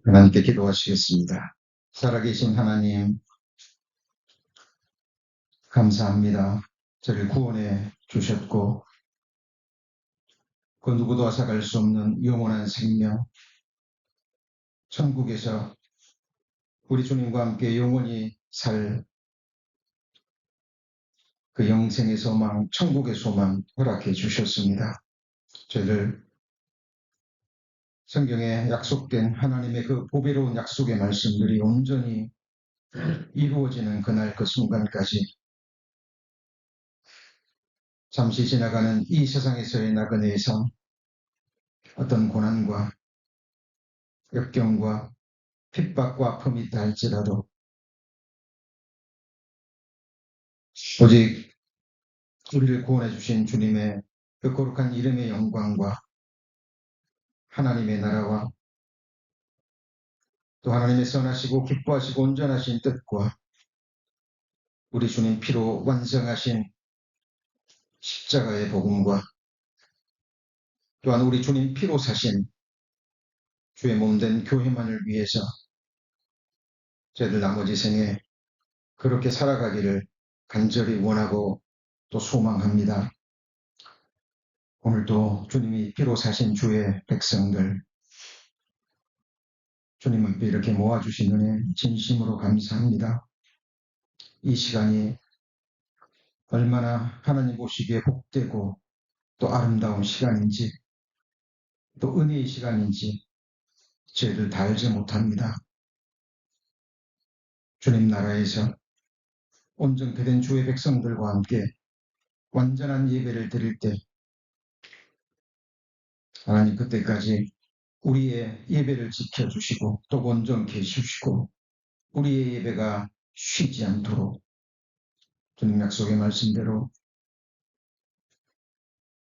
하나님께 기도하시겠습니다. 살아계신 하나님, 감사합니다. 저를 구원해 주셨고, 그 누구도 앗아갈 수 없는 영원한 생명, 천국에서 우리 주님과 함께 영원히 살 그 영생의 소망, 천국의 소망 허락해 주셨습니다. 저를 성경에 약속된 하나님의 그 보배로운 약속의 말씀들이 온전히 이루어지는 그날 그 순간까지 잠시 지나가는 이 세상에서의 나그네의 삶, 어떤 고난과 역경과 핍박과 아픔이 있다 할지라도 오직 우리를 구원해 주신 주님의 그 거룩한 이름의 영광과 하나님의 나라와 또 하나님의 선하시고 기뻐하시고 온전하신 뜻과 우리 주님 피로 완성하신 십자가의 복음과 또한 우리 주님 피로 사신 주의 몸된 교회만을 위해서 저희들 나머지 생에 그렇게 살아가기를 간절히 원하고 또 소망합니다. 오늘도 주님이 피로 사신 주의 백성들 주님 앞에 이렇게 모아주신 은혜 진심으로 감사합니다. 이 시간이 얼마나 하나님 보시기에 복되고 또 아름다운 시간인지 또 은혜의 시간인지 저희들 다 알지 못합니다. 주님 나라에서 온전케 된 주의 백성들과 함께 완전한 예배를 드릴 때 하나님 그때까지 우리의 예배를 지켜주시고 또 온전케 해주시고 우리의 예배가 쉬지 않도록 주님 약속의 말씀대로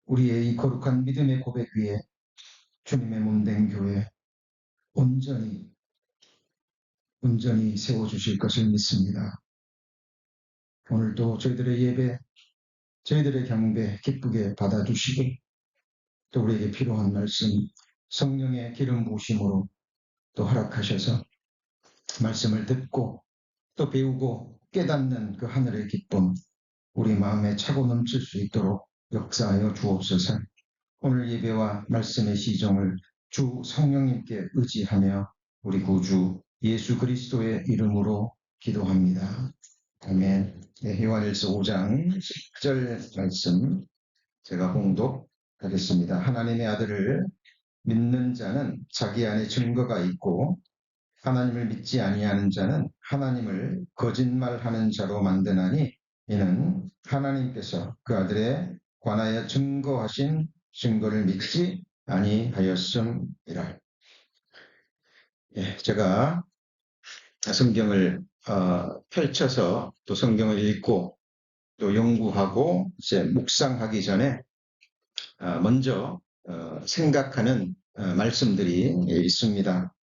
우리의 이 거룩한 믿음의 고백 위에 주님의 몸된 교회 온전히 세워주실 것을 믿습니다. 오늘도 저희들의 예배, 저희들의 경배 기쁘게 받아주시고 또 우리에게 필요한 말씀 성령의 기름 부으심으로 또 허락하셔서 말씀을 듣고 또 배우고 깨닫는 그 하늘의 기쁨 우리 마음에 차고 넘칠 수 있도록 역사하여 주옵소서. 오늘 예배와 말씀의 시종을 주 성령님께 의지하며 우리 구주 예수 그리스도의 이름으로 기도합니다. 아멘. 네, 요한일서 5장 10절 말씀 제가 봉독하겠습니다. 하나님의 아들을 믿는 자는 자기 안에 증거가 있고 하나님을 믿지 아니하는 자는 하나님을 거짓말하는 자로 만드나니 이는 하나님께서 그 아들에 관하여 증거하신 증거를 믿지 아니하였음이라. 제가 성경을 펼쳐서 또 성경을 읽고 또 연구하고 이제 묵상하기 전에 먼저 생각하는 말씀들이 있습니다.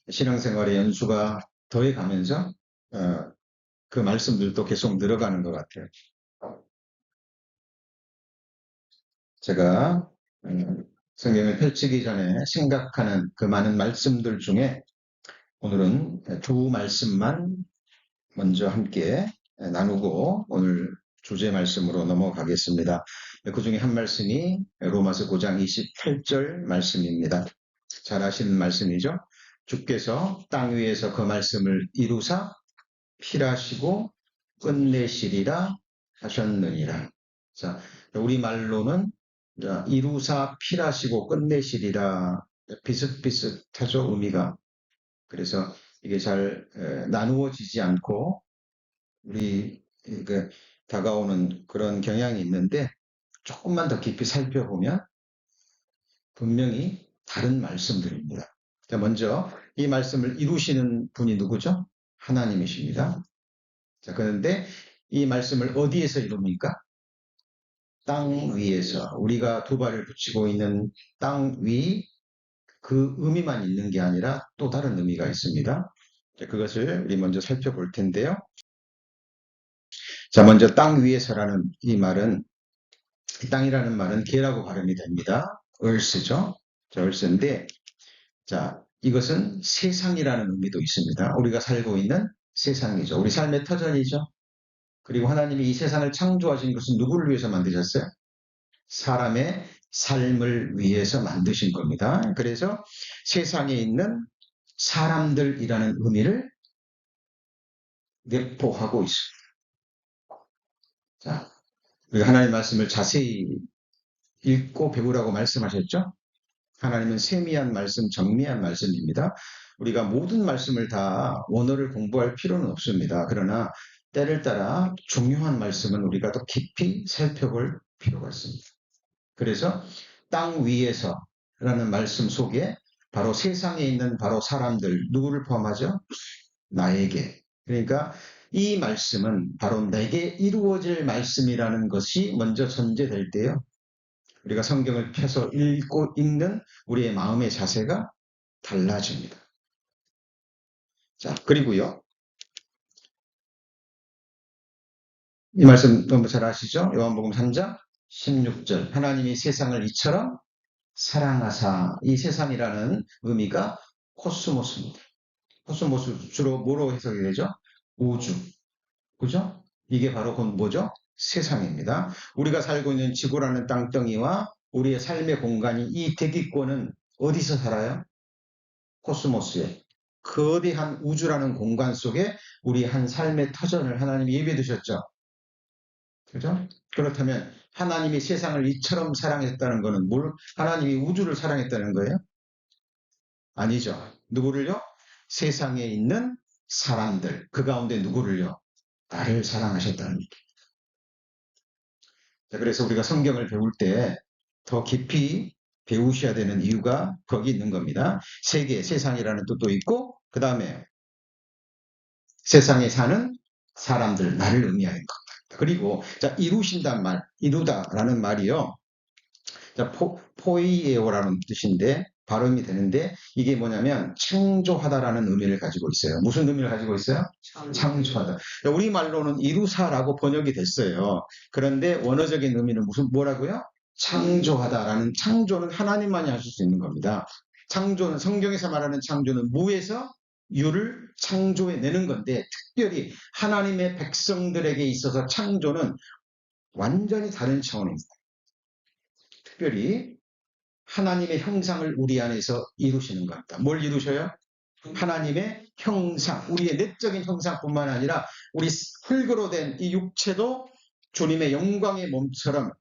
신앙생활의 연수가 더해가면서 그 말씀들도 계속 늘어가는 것 같아요. 제가 성경을 펼치기 전에 생각하는 그 많은 말씀들 중에 오늘은 두 말씀만 먼저 함께 나누고 오늘 주제 말씀으로 넘어가겠습니다. 그 중에 한 말씀이 로마서 9장 28절 말씀입니다. 잘 아시는 말씀이죠. 주께서 땅 위에서 그 말씀을 이루사 필하시고 끝내시리라 하셨느니라. 자, 우리말로는 이루사 필하시고 끝내시리라 비슷비슷하죠, 의미가. 그래서 이게 잘 나누어지지 않고 우리 다가오는 그런 경향이 있는데 조금만 더 깊이 살펴보면 분명히 다른 말씀들입니다. 자, 먼저 이 말씀을 이루시는 분이 누구죠? 하나님이십니다. 자, 그런데 이 말씀을 어디에서 이룹니까? 땅 위에서. 우리가 두 발을 붙이고 있는 땅 위, 그 의미만 있는 게 아니라 또 다른 의미가 있습니다. 자, 그것을 우리 먼저 살펴볼 텐데요. 자, 먼저 땅 위에서라는 이 말은, 땅이라는 말은 개라고 발음이 됩니다. earth죠. 자, earth인데, 자, 이것은 세상이라는 의미도 있습니다. 우리가 살고 있는 세상이죠. 우리 삶의 터전이죠. 그리고 하나님이 이 세상을 창조하신 것은 누구를 위해서 만드셨어요? 사람의 삶을 위해서 만드신 겁니다. 그래서 세상에 있는 사람들이라는 의미를 내포하고 있습니다. 자, 우리가 하나님 말씀을 자세히 읽고 배우라고 말씀하셨죠? 하나님은 세미한 말씀, 정미한 말씀입니다. 우리가 모든 말씀을 다 원어를 공부할 필요는 없습니다. 그러나 때를 따라 중요한 말씀은 우리가 더 깊이 살펴볼 필요가 있습니다. 그래서 땅 위에서라는 말씀 속에 바로 세상에 있는 바로 사람들, 누구를 포함하죠? 나에게. 그러니까 이 말씀은 바로 내게 이루어질 말씀이라는 것이 먼저 전제될 때요. 우리가 성경을 펴서 읽고 읽는 우리의 마음의 자세가 달라집니다. 자, 그리고요. 이 말씀 너무 잘 아시죠? 요한복음 3장 16절. 하나님이 세상을 이처럼 사랑하사. 이 세상이라는 의미가 코스모스입니다. 코스모스 주로 뭐로 해석이 되죠? 우주. 그죠? 이게 바로 곧 뭐죠? 세상입니다. 우리가 살고 있는 지구라는 땅덩이와 우리의 삶의 공간이 이 대기권은 어디서 살아요? 코스모스에. 거대한 우주라는 공간 속에 우리 한 삶의 터전을 하나님이 예비해 두셨죠. 그죠? 그렇다면 하나님이 세상을 이처럼 사랑했다는 것은 하나님이 우주를 사랑했다는 거예요? 아니죠. 누구를요? 세상에 있는 사람들. 그 가운데 누구를요? 나를 사랑하셨다는 얘기. 자, 그래서 우리가 성경을 배울 때 더 깊이 배우셔야 되는 이유가 거기 있는 겁니다. 세계, 세상이라는 뜻도 있고, 그 다음에 세상에 사는 사람들, 나를 의미하는 겁니다. 그리고, 자, 이루신단 말, 이루다라는 말이요. 자, 포이에오라는 뜻인데, 발음이 되는데, 이게 뭐냐면, 창조하다라는 의미를 가지고 있어요. 무슨 의미를 가지고 있어요? 창조하다. 우리말로는 이루사라고 번역이 됐어요. 그런데 원어적인 의미는 뭐라고요? 창조하다라는, 창조는 하나님만이 하실 수 있는 겁니다. 창조는, 성경에서 말하는 창조는 무에서 유를 창조해내는 건데, 특별히 하나님의 백성들에게 있어서 창조는 완전히 다른 차원입니다. 특별히 하나님의 형상을 우리 안에서 이루시는 겁니다. 뭘 이루셔요? 하나님의 형상, 우리의 내적인 형상뿐만 아니라 우리 흙으로 된 이 육체도 주님의 영광의 몸처럼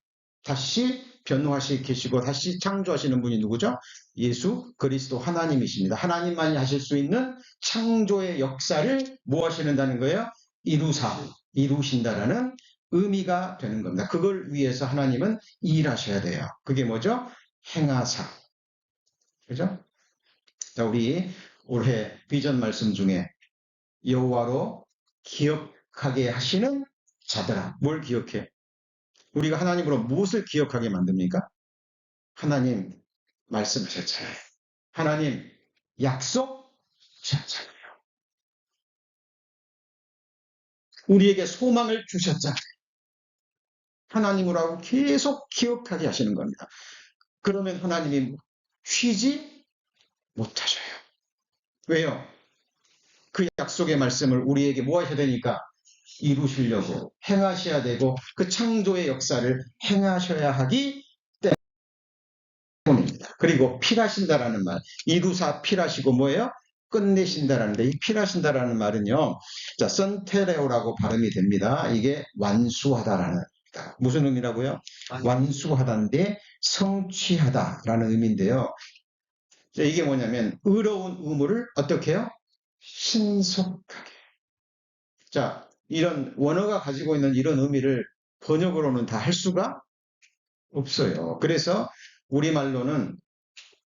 다시 변화하시 계시고 다시 창조하시는 분이 누구죠? 예수 그리스도 하나님이십니다. 하나님만이 하실 수 있는 창조의 역사를 뭐 하시는다는 거예요? 이루신다라는 의미가 되는 겁니다. 그걸 위해서 하나님은 일하셔야 돼요. 그게 뭐죠? 행하사. 그죠? 자, 우리 올해 비전 말씀 중에 여호와로 기억하게 하시는 자들아. 뭘 기억해? 우리가 하나님으로 무엇을 기억하게 만듭니까? 하나님 말씀하셨잖아요. 하나님 약속하셨잖아요. 우리에게 소망을 주셨잖아요. 하나님으로 하고 계속 기억하게 하시는 겁니다. 그러면 하나님이 쉬지 못하셔요. 왜요? 그 약속의 말씀을 우리에게 뭐 하셔야 되니까? 이루시려고 행하셔야 되고 그 창조의 역사를 행하셔야 하기 때문입니다. 그리고 필하신다라는 말, 이루사 필하시고 뭐예요? 끝내신다라는데 이 필하신다라는 말은요, 자 선테레오라고 발음이 됩니다. 이게 완수하다라는 무슨 의미라고요? 완수하다인데 성취하다라는 의미인데요. 자, 이게 뭐냐면 의로운 의무를 어떻게 해요? 신속하게. 자, 이런 원어가 가지고 있는 이런 의미를 번역으로는 다 할 수가 없어요. 그래서 우리말로는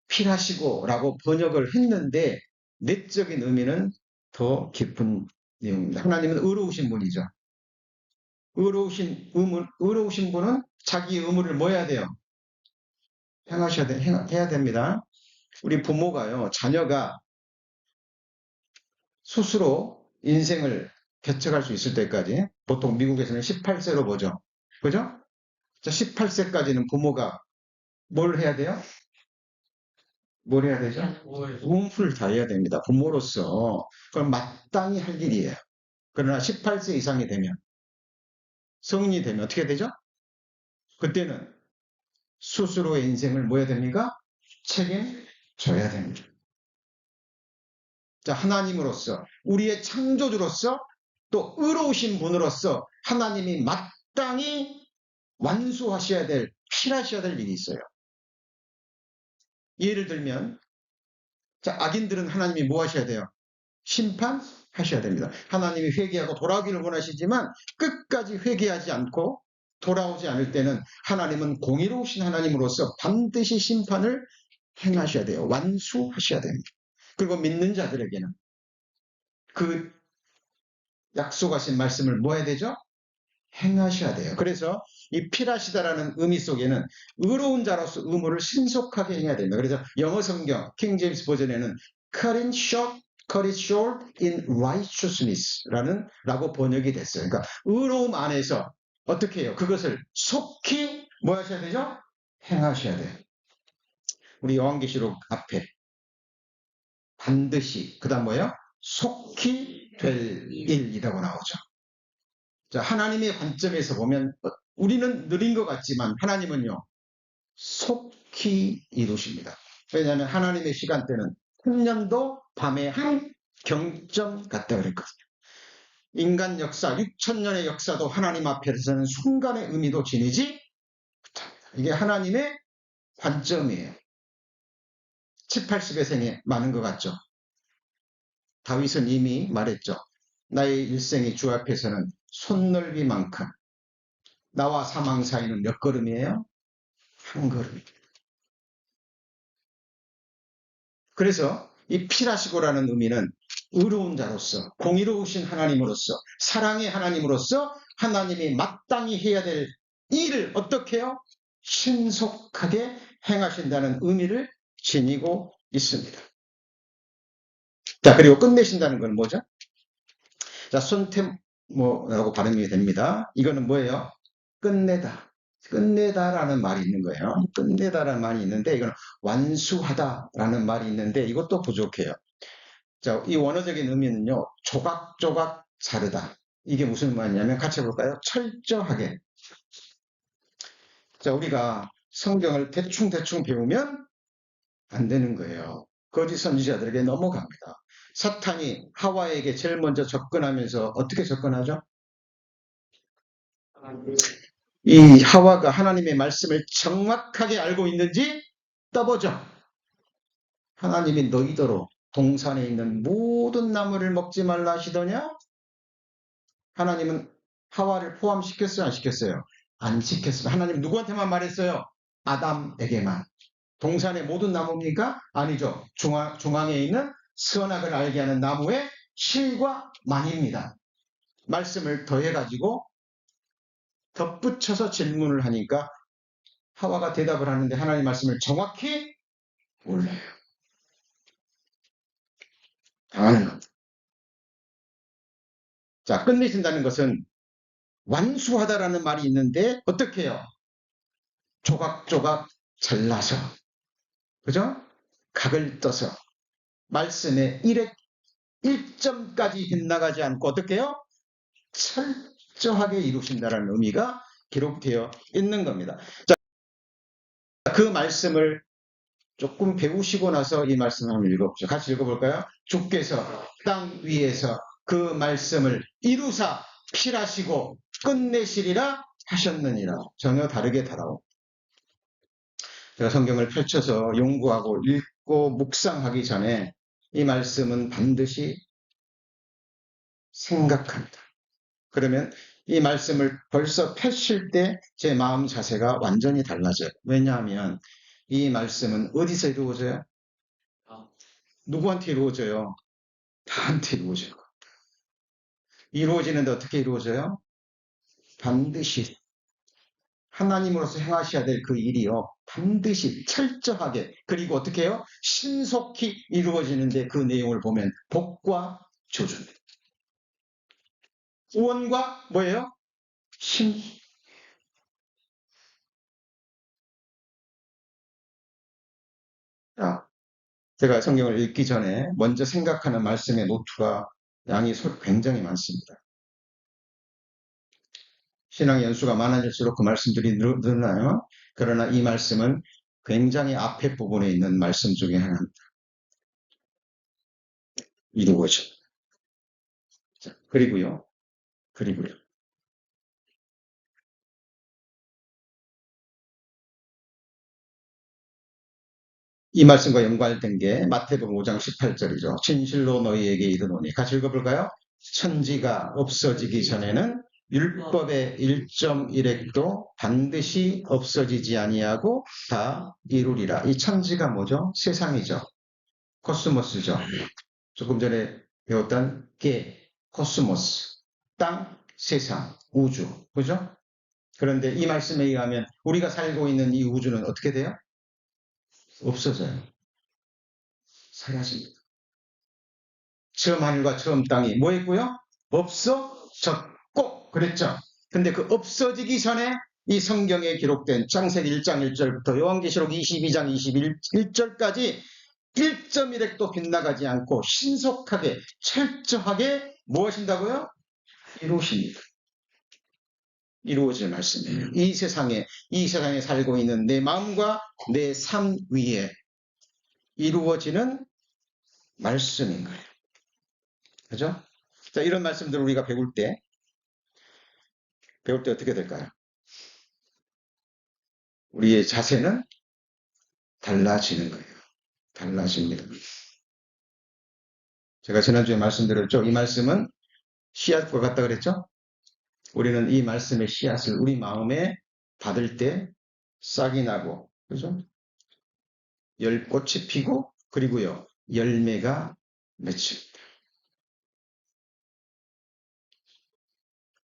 필하시고라고 번역을 했는데 내적인 의미는 더 깊은 내용입니다. 하나님은 의로우신 분이죠. 의로우신 분은 자기 의무를 뭐 해야 돼요? 해야 됩니다. 우리 부모가요, 자녀가 스스로 인생을 개척할 수 있을 때까지 보통 미국에서는 18세로 보죠. 그죠? 자, 18세까지는 부모가 뭘 해야 돼요? 뭘 해야 되죠? 몸을 다해야 됩니다. 부모로서 그건 마땅히 할 일이에요. 그러나 18세 이상이 되면 성인이 되면 어떻게 되죠? 그때는 스스로의 인생을 뭐 해야 됩니까? 책임져야 됩니다. 자, 하나님으로서 우리의 창조주로서 또 의로우신 분으로서 하나님이 마땅히 완수하셔야 될, 필하셔야 될 일이 있어요. 예를 들면 자, 악인들은 하나님이 뭐 하셔야 돼요? 심판하셔야 됩니다. 하나님이 회개하고 돌아오기를 원하시지만 끝까지 회개하지 않고 돌아오지 않을 때는 하나님은 공의로우신 하나님으로서 반드시 심판을 행하셔야 돼요. 완수하셔야 됩니다. 그리고 믿는 자들에게는 그 약속하신 말씀을 뭐 해야 되죠? 행하셔야 돼요. 그래서 이 필하시다라는 의미 속에는 의로운 자로서 의무를 신속하게 행해야 됩니다. 그래서 영어 성경 킹 제임스 버전에는 cut it short in righteousness 라고 번역이 됐어요. 그러니까 의로움 안에서 어떻게 해요? 그것을 속히 뭐 하셔야 되죠? 행하셔야 돼요. 우리 요한계시록 앞에 반드시 그다음 뭐예요? 속히 될 일이라고 나오죠. 자, 하나님의 관점에서 보면 우리는 느린 것 같지만 하나님은요 속히 이루십니다. 왜냐하면 하나님의 시간대는 천년도 밤의 한 경점 같다 그랬거든요. 인간 역사 6천년의 역사도 하나님 앞에서는 순간의 의미도 지니지 못합니다. 이게 하나님의 관점이에요. 7, 80의 생에 많은 것 같죠. 다윗은 이미 말했죠. 나의 일생이 주 앞에서는 손넓이만큼 나와 사망 사이는 몇 걸음이에요? 한 걸음. 그래서 이 필하시고라는 의미는 의로운 자로서 공의로우신 하나님으로서 사랑의 하나님으로서 하나님이 마땅히 해야 될 일을 어떻게 해요? 신속하게 행하신다는 의미를 지니고 있습니다. 자, 그리고 끝내신다는 건 뭐죠? 자, 손템뭐라고 발음이 됩니다. 이거는 뭐예요? 끝내다. 끝내다라는 말이 있는 거예요. 끝내다라는 말이 있는데 이건 완수하다라는 말이 있는데 이것도 부족해요. 자, 이 원어적인 의미는요. 조각조각 자르다. 이게 무슨 말이냐면 같이 해볼까요? 철저하게. 자, 우리가 성경을 대충대충 배우면 안 되는 거예요. 거짓 선지자들에게 넘어갑니다. 사탄이 하와에게 제일 먼저 접근하면서 어떻게 접근하죠? 이 하와가 하나님의 말씀을 정확하게 알고 있는지 떠보죠. 하나님이 너희더러 동산에 있는 모든 나무를 먹지 말라 하시더냐? 하나님은 하와를 포함시켰어요? 안 시켰어요? 안 시켰어요. 하나님 누구한테만 말했어요? 아담에게만. 동산의 모든 나무입니까? 아니죠. 중앙에 있는 선악을 알게 하는 나무의 실과 만입니다. 말씀을 더해가지고 덧붙여서 질문을 하니까 하와가 대답을 하는데 하나님 말씀을 정확히 몰라요. 당하는 겁니다. 자, 끝내신다는 것은 완수하다라는 말이 있는데 어떻게 해요? 조각조각 잘라서 그죠? 각을 떠서 말씀의 1점까지 빗나가지 않고 어떻게 해요? 철저하게 이루신다는 의미가 기록되어 있는 겁니다. 자, 그 말씀을 조금 배우시고 나서 이 말씀을 한번 읽어보죠. 같이 읽어볼까요? 주께서 땅 위에서 그 말씀을 이루사 필하시고 끝내시리라 하셨느니라. 전혀 다르게 다가옵니다. 제가 성경을 펼쳐서 연구하고 읽고 묵상하기 전에 이 말씀은 반드시 생각합니다. 그러면 이 말씀을 벌써 펼칠 때 제 마음 자세가 완전히 달라져요. 왜냐하면 이 말씀은 어디서 이루어져요? 누구한테 이루어져요? 나한테 이루어져요. 이루어지는데 어떻게 이루어져요? 반드시 하나님으로서 행하셔야 될 그 일이요. 반드시 철저하게 그리고 어떻게 해요? 신속히 이루어지는데 그 내용을 보면 복과 조주입니다. 구원과 뭐예요? 신. 자, 제가 성경을 읽기 전에 먼저 생각하는 말씀의 노트가 양이 굉장히 많습니다. 신앙의 연수가 많아질수록 그 말씀들이 늘어나요. 그러나 이 말씀은 굉장히 앞에 부분에 있는 말씀 중에 하나입니다. 이루어져. 그리고요. 이 말씀과 연관된 게 마태복음 5장 18절이죠. 진실로 너희에게 이르노니. 같이 읽어볼까요? 천지가 없어지기 전에는 율법의 1.1획도 반드시 없어지지 아니하고 다 이루리라. 이 천지가 뭐죠? 세상이죠. 코스모스죠. 조금 전에 배웠던 게 코스모스, 땅, 세상, 우주. 그죠? 그런데 이 말씀에 의하면 우리가 살고 있는 이 우주는 어떻게 돼요? 없어져요. 사라집니다. 처음 하늘과 처음 땅이 뭐 했고요? 없어졌고 그랬죠. 근데 그 없어지기 전에 이 성경에 기록된 창세기 1장 1절부터 요한계시록 22장 21절까지 1.1획도 빗나가지 않고 신속하게 철저하게 무엇인다고요? 이루십니다. 이루어질 말씀이에요. 이 세상에 살고 있는 내 마음과 내 삶 위에 이루어지는 말씀인 거예요. 그죠? 자, 이런 말씀들을 우리가 배울 때 어떻게 될까요? 우리의 자세는 달라지는 거예요. 달라집니다. 제가 지난주에 말씀드렸죠? 이 말씀은 씨앗과 같다 그랬죠? 우리는 이 말씀의 씨앗을 우리 마음에 받을 때 싹이 나고, 그죠? 열꽃이 피고, 그리고요, 열매가 맺힙니다.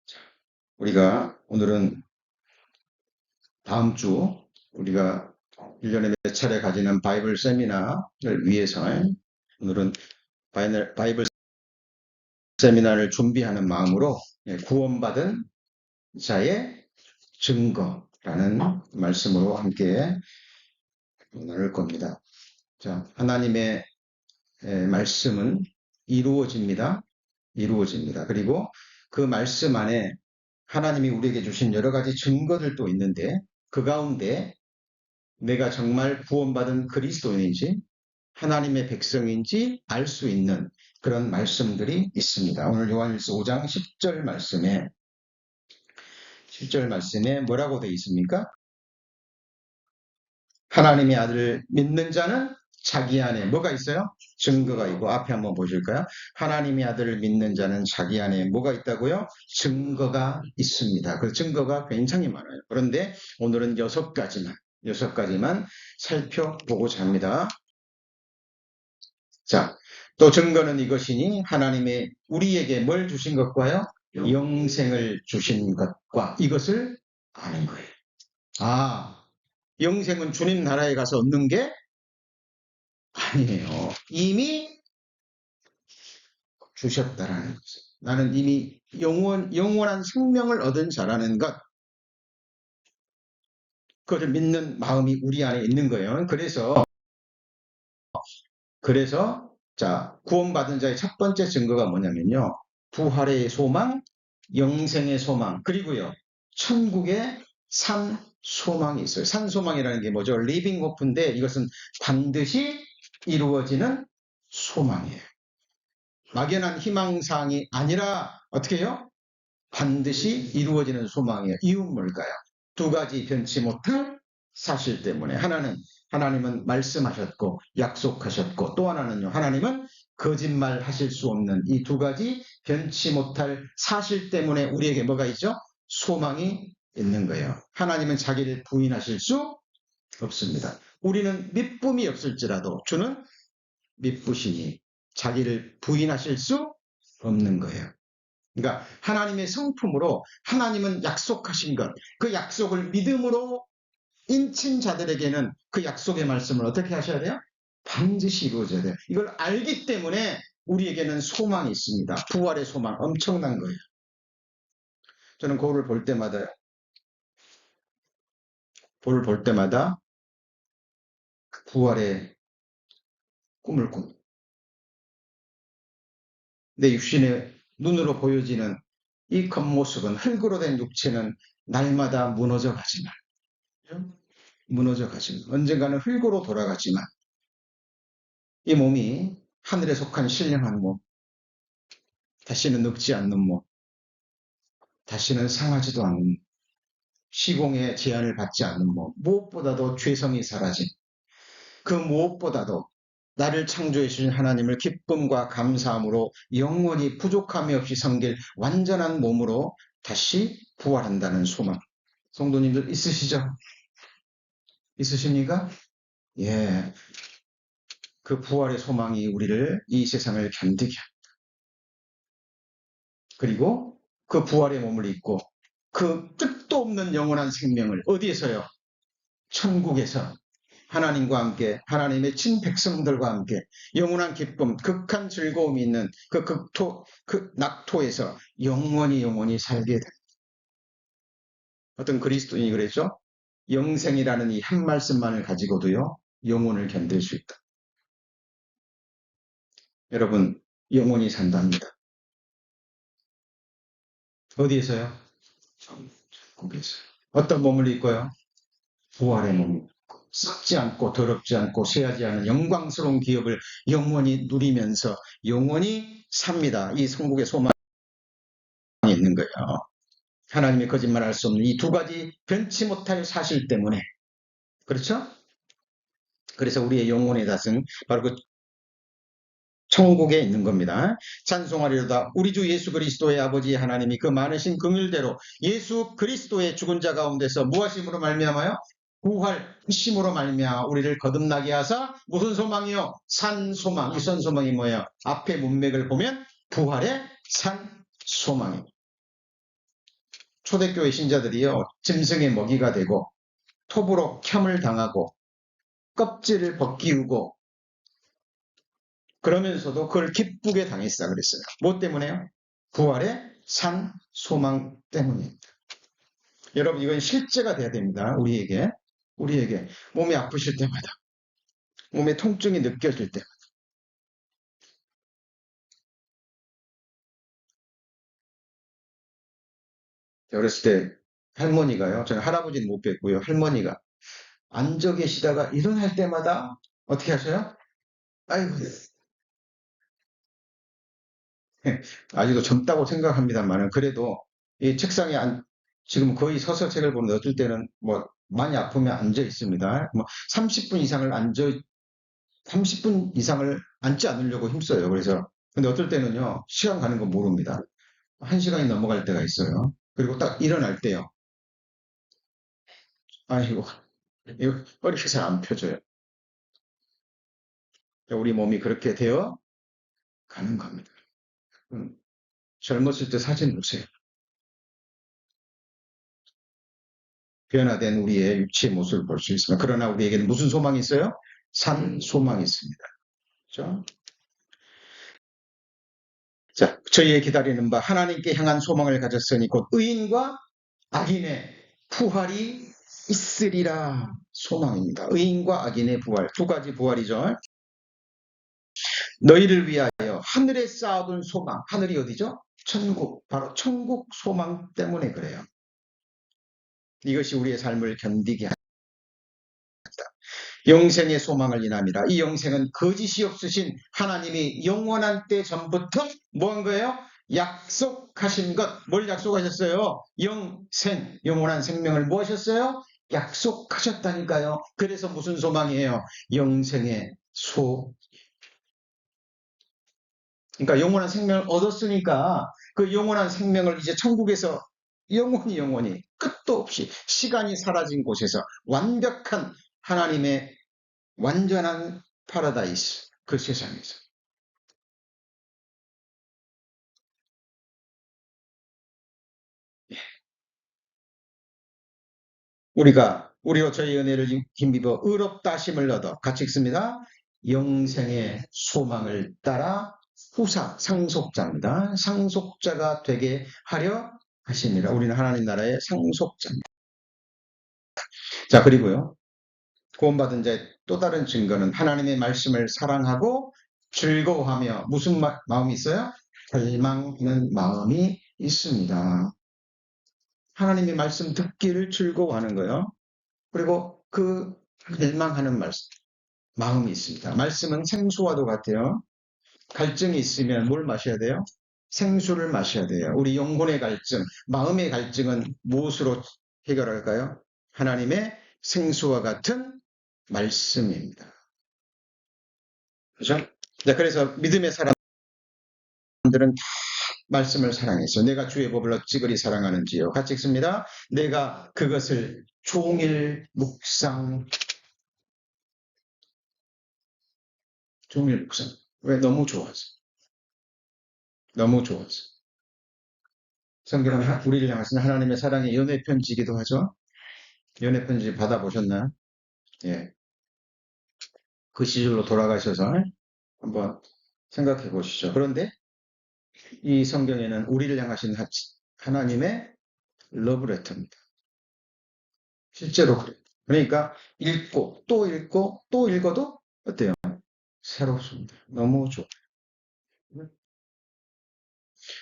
자, 우리가 오늘은 다음 주 우리가 1년에 몇 차례 가지는 바이블 세미나를 위해서 오늘은 바이블 세미나를 준비하는 마음으로 구원받은 자의 증거라는 말씀으로 함께 나눌 겁니다. 자, 하나님의 말씀은 이루어집니다. 그리고 그 말씀 안에 하나님이 우리에게 주신 여러 가지 증거들도 있는데 그 가운데 내가 정말 구원받은 그리스도인인지 하나님의 백성인지 알 수 있는 그런 말씀들이 있습니다. 오늘 요한일서 5장 10절 말씀에 뭐라고 되어 있습니까? 하나님의 아들을 믿는 자는 자기 안에 뭐가 있어요? 증거가 있고 앞에 한번 보실까요? 하나님의 아들을 믿는 자는 자기 안에 뭐가 있다고요? 증거가 있습니다. 그 증거가 굉장히 많아요. 그런데 오늘은 6가지만 살펴보고자 합니다. 자, 또 증거는 이것이니 하나님의 우리에게 뭘 주신 것과요? 영생을 주신 것과 이것을 아는 거예요. 영생은 주님 나라에 가서 얻는 게 아니에요. 이미 주셨다라는 것. 나는 이미 영원한 생명을 얻은 자라는 것. 그것을 믿는 마음이 우리 안에 있는 거예요. 그래서 자, 구원받은 자의 첫 번째 증거가 뭐냐면요. 부활의 소망, 영생의 소망, 그리고요. 천국의 산 소망이 있어요. 산 소망이라는 게 뭐죠? 리빙 호프인데 이것은 반드시 이루어지는 소망이에요. 막연한 희망사항이 아니라 어떻게 해요? 반드시 이루어지는 소망이에요. 이유는 뭘까요? 두 가지 변치 못할 사실 때문에 하나님은 말씀하셨고 약속하셨고 또 하나는요. 하나님은 거짓말 하실 수 없는 이 두 가지 변치 못할 사실 때문에 우리에게 뭐가 있죠? 소망이 있는 거예요. 하나님은 자기를 부인하실 수 없습니다. 우리는 믿음이 없을지라도 주는 믿으시니 자기를 부인하실 수 없는 거예요. 그러니까 하나님의 성품으로 하나님은 약속하신 것, 그 약속을 믿음으로 인친 자들에게는 그 약속의 말씀을 어떻게 하셔야 돼요? 반드시 이루어져야 돼요. 이걸 알기 때문에 우리에게는 소망이 있습니다. 부활의 소망, 엄청난 거예요. 저는 거울을 볼 때마다 부활의 꿈을 꿉니다. 내 육신의 눈으로 보여지는 이 겉모습은, 흙으로 된 육체는 날마다 무너져 가지만, 무너져 가지만, 언젠가는 흙으로 돌아가지만, 이 몸이 하늘에 속한 신령한 몸, 다시는 늙지 않는 몸, 다시는 상하지도 않는 몸, 시공의 제한을 받지 않는 몸, 무엇보다도 죄성이 사라진, 그 무엇보다도 나를 창조해 주신 하나님을 기쁨과 감사함으로 영원히 부족함이 없이 섬길 완전한 몸으로 다시 부활한다는 소망. 성도님들 있으시죠? 있으십니까? 예. 그 부활의 소망이 우리를, 이 세상을 견디게 합니다. 그리고 그 부활의 몸을 입고 그 끝도 없는 영원한 생명을 어디에서요? 천국에서 하나님과 함께, 하나님의 친백성들과 함께 영원한 기쁨, 극한 즐거움이 있는 그 극토, 그 낙토에서 영원히 살게 됩니다. 어떤 그리스도인이 그랬죠? 영생이라는 이 한 말씀만을 가지고도요, 영혼을 견딜 수 있다. 여러분, 영원히 산답니다. 어디에서요? 천국에서. 어떤 몸을 입고요? 부활의 몸. 썩지 않고 더럽지 않고 쇠하지 않은 영광스러운 기업을 영원히 누리면서 영원히 삽니다. 이 천국의 소망이 있는 거예요. 하나님이 거짓말할 수 없는 이 두 가지 변치 못할 사실 때문에, 그렇죠? 그래서 우리의 영혼의 닷은 바로 그 천국에 있는 겁니다. 찬송하리로다. 우리 주 예수 그리스도의 아버지 하나님이 그 많으신 긍휼대로 예수 그리스도의 죽은 자 가운데서 무엇임으로 말미암아요? 부활하심으로 말미암아 우리를 거듭나게 하사 무슨 소망이요? 산 소망. 이 산 소망이 뭐예요? 앞에 문맥을 보면 부활의 산 소망입니다. 초대교회 신자들이요, 짐승의 먹이가 되고 톱으로 켬을 당하고 껍질을 벗기우고 그러면서도 그걸 기쁘게 당했다 그랬어요. 뭐 때문에요? 부활의 산 소망 때문입니다. 여러분, 이건 실제가 돼야 됩니다. 우리에게 몸이 아프실 때마다, 몸에 통증이 느껴질 때마다. 어렸을 때 할머니가요, 저는 할아버지는 못 뵀고요, 할머니가 앉아 계시다가 일어날 때마다 어떻게 하셔요? 아이고, 아직도 젊다고 생각합니다만, 그래도 이 책상에 지금 거의 서서 책을 보는데 어떨 때는 뭐 많이 아프면 앉아 있습니다. 뭐 30분 이상을 30분 이상을 앉지 않으려고 힘써요. 그래서 근데 어떨 때는요, 시간 가는 거 모릅니다. 1시간이 넘어갈 때가 있어요. 그리고 딱 일어날 때요. 아이고, 이거 허리가 잘 안 펴져요. 우리 몸이 그렇게 되어 가는 겁니다. 젊었을 때 사진 보세요. 변화된 우리의 육체의 모습을 볼 수 있습니다. 그러나 우리에게는 무슨 소망이 있어요? 산 소망이 있습니다. 그렇죠? 자, 저희의 기다리는 바 하나님께 향한 소망을 가졌으니 곧 의인과 악인의 부활이 있으리라. 소망입니다. 의인과 악인의 부활, 두 가지 부활이죠. 너희를 위하여 하늘에 쌓아둔 소망, 하늘이 어디죠? 천국, 바로 천국 소망 때문에 그래요. 이것이 우리의 삶을 견디게 합니다. 영생의 소망을 인함이라. 이 영생은 거짓이 없으신 하나님이 영원한 때 전부터 뭐 한 거예요? 약속하신 것. 뭘 약속하셨어요? 영생, 영원한 생명을 뭐 하셨어요? 약속하셨다니까요. 그래서 무슨 소망이에요? 영생의 그러니까 영원한 생명을 얻었으니까 그 영원한 생명을 이제 천국에서 영원히 끝도 없이 시간이 사라진 곳에서 완벽한 하나님의 완전한 파라다이스, 그 세상에서 우리로 저희 은혜를 힘입어 의롭다 하심을 얻어 같이 읽습니다. 영생의 소망을 따라 후사 상속자입니다. 상속자가 되게 하려 하십니다. 우리는 하나님 나라의 상속자입니다. 자, 그리고요, 구원받은 자의 또 다른 증거는 하나님의 말씀을 사랑하고 즐거워하며 무슨 마음이 있어요? 갈망하는 마음이 있습니다. 하나님의 말씀 듣기를 즐거워하는 거예요. 그리고 그 갈망하는 마음이 있습니다. 말씀은 생수와도 같아요. 갈증이 있으면 뭘 마셔야 돼요? 생수를 마셔야 돼요. 우리 영혼의 갈증, 마음의 갈증은 무엇으로 해결할까요? 하나님의 생수와 같은 말씀입니다. 그죠? 자, 그래서 믿음의 사람들은 다 말씀을 사랑했어. 내가 주의 법을 어찌 그리 사랑하는지요. 같이 읽습니다. 내가 그것을 종일 묵상. 왜? 너무 좋아서. 너무 좋아서. 성경은 우리를 향하신 하나님의 사랑의 연애 편지이기도 하죠. 연애 편지 받아보셨나요? 예. 그 시절로 돌아가셔서 한번 생각해 보시죠. 그런데 이 성경에는 우리를 향하신 하나님의 러브레터입니다. 실제로 그래요. 그러니까 읽고 또 읽고 또 읽어도 어때요? 새롭습니다. 너무 좋아요.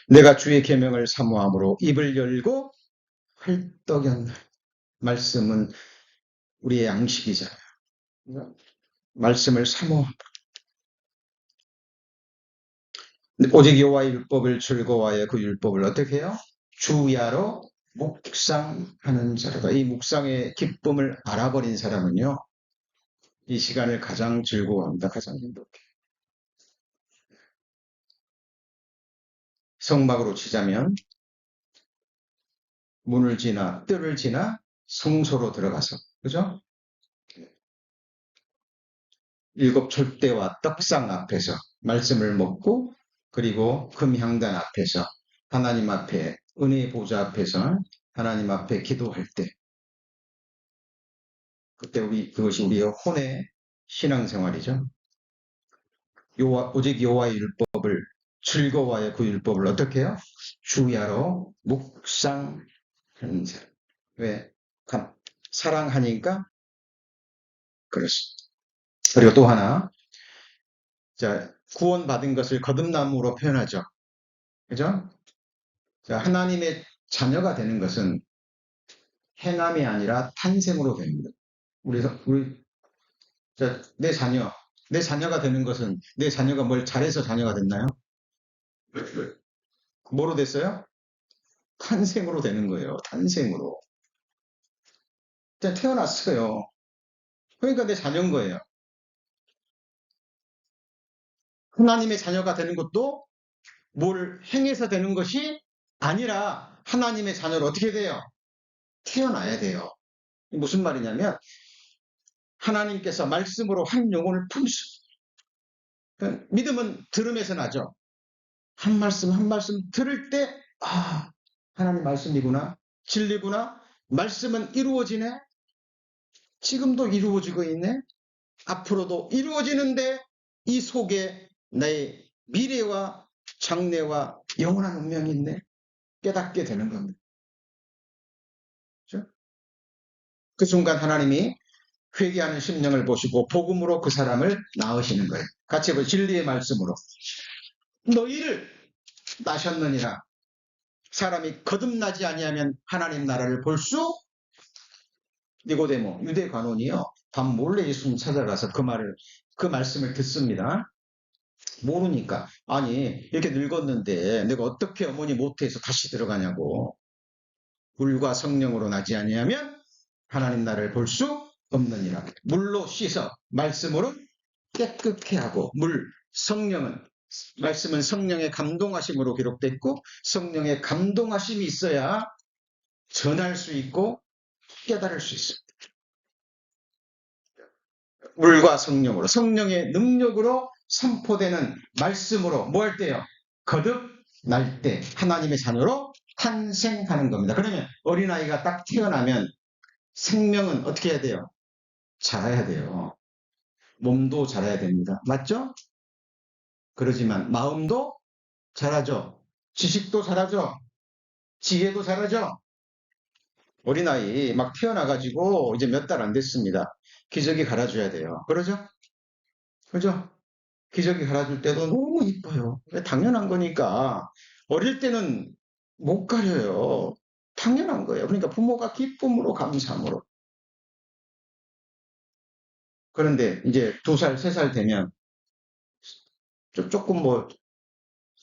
내가 주의 계명을 사모함으로 입을 열고 헐떡였나. 말씀은 우리의 양식이잖아요. 말씀을 사모함. 오직 여호와의 율법을 즐거워하여 그 율법을 어떻게 해요? 주야로 묵상하는 자로다. 이 묵상의 기쁨을 알아버린 사람은요, 이 시간을 가장 즐거워합니다. 가장 행복해. 성막으로 치자면 문을 지나 뜰을 지나 성소로 들어가서, 그죠? 일곱 철대와 떡상 앞에서 말씀을 먹고, 그리고 금향단 앞에서 하나님 앞에 은혜의 보좌 앞에서 하나님 앞에 기도할 때, 그때 그것이 우리의 혼의 신앙생활이죠. 오직 여호와의 율법을 즐거워하여 그 율법을 어떻게 해요? 주야로 묵상하는 사람. 왜? 사랑하니까 그렇습니다. 그리고 또 하나, 자, 구원받은 것을 거듭남으로 표현하죠. 그죠? 자, 하나님의 자녀가 되는 것은 행함이 아니라 탄생으로 됩니다. 내 자녀가 되는 것은 내 자녀가 뭘 잘해서 자녀가 됐나요? 뭐로 됐어요? 탄생으로 되는 거예요. 탄생으로. 그냥 태어났어요. 그러니까 내 자녀인 거예요. 하나님의 자녀가 되는 것도 뭘 행해서 되는 것이 아니라 하나님의 자녀로 어떻게 돼요? 태어나야 돼요. 무슨 말이냐면 하나님께서 말씀으로 한 영혼을 품수. 믿음은 들음에서 나죠. 한 말씀 한 말씀 들을 때 하나님 말씀이구나. 진리구나. 말씀은 이루어지네. 지금도 이루어지고 있네. 앞으로도 이루어지는데 이 속에 나의 미래와 장래와 영원한 운명이 있네. 깨닫게 되는 겁니다. 그렇죠? 그 순간 하나님이 회개하는 심령을 보시고 복음으로 그 사람을 낳으시는 거예요. 같이 그 진리의 말씀으로. 너희를 낳으셨느니라. 사람이 거듭나지 아니하면 하나님 나라를 볼 수 니고데모 유대 관원이요. 밤 몰래 예수님 찾아가서 그 말씀을 듣습니다. 모르니까 아니 이렇게 늙었는데 내가 어떻게 어머니 모태에서 다시 들어가냐고. 물과 성령으로 나지 아니하면 하나님 나라를 볼 수 없느니라. 물로 씻어 말씀으로 깨끗게 하고 말씀은 성령의 감동하심으로 기록됐고 성령의 감동하심이 있어야 전할 수 있고 깨달을 수 있습니다. 물과 성령의 능력으로 선포되는 말씀으로 뭐 할 때요? 거듭날 때 하나님의 자녀로 탄생하는 겁니다. 그러면 어린아이가 딱 태어나면 생명은 어떻게 해야 돼요? 자라야 돼요. 몸도 자라야 됩니다. 맞죠? 그러지만 마음도 자라죠. 지식도 자라죠. 지혜도 자라죠. 어린아이 막 태어나가지고 이제 몇 달 안 됐습니다. 기저귀 갈아줘야 돼요. 그러죠? 그죠? 기저귀 갈아줄 때도 너무 이뻐요. 당연한 거니까. 어릴 때는 못 가려요. 당연한 거예요. 그러니까 부모가 기쁨으로 감사함으로. 그런데 이제 2살, 3살 되면 조금 뭐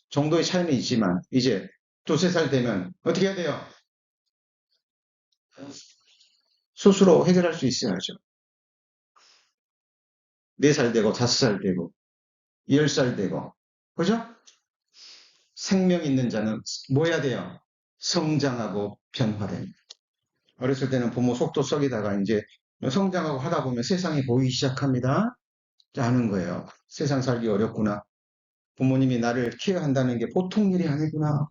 정도의 차이는 있지만 이제 2, 3살 되면 어떻게 해야 돼요? 스스로 해결할 수 있어야죠. 4살 되고 5살 되고 10살 되고 그죠? 생명 있는 자는 뭐 해야 돼요? 성장하고 변화됩니다. 어렸을 때는 부모 속도 썩이다가 이제 성장하고 하다 보면 세상이 보이기 시작합니다. 하는 거예요. 세상 살기 어렵구나. 부모님이 나를 케어한다는 게 보통 일이 아니구나.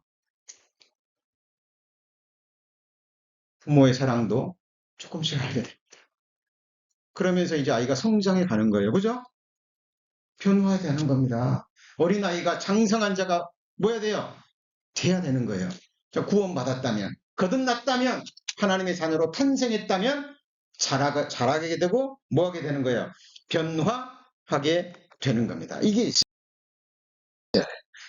부모의 사랑도 조금씩 알게 돼. 그러면서 이제 아이가 성장해 가는 거예요. 그죠? 변화되는 겁니다. 어린아이가 장성한 자가 뭐 해야 돼요? 돼야 되는 거예요. 구원받았다면, 거듭났다면, 하나님의 자녀로 탄생했다면, 자라게 되고, 뭐 하게 되는 거예요? 변화하게 되는 겁니다. 이게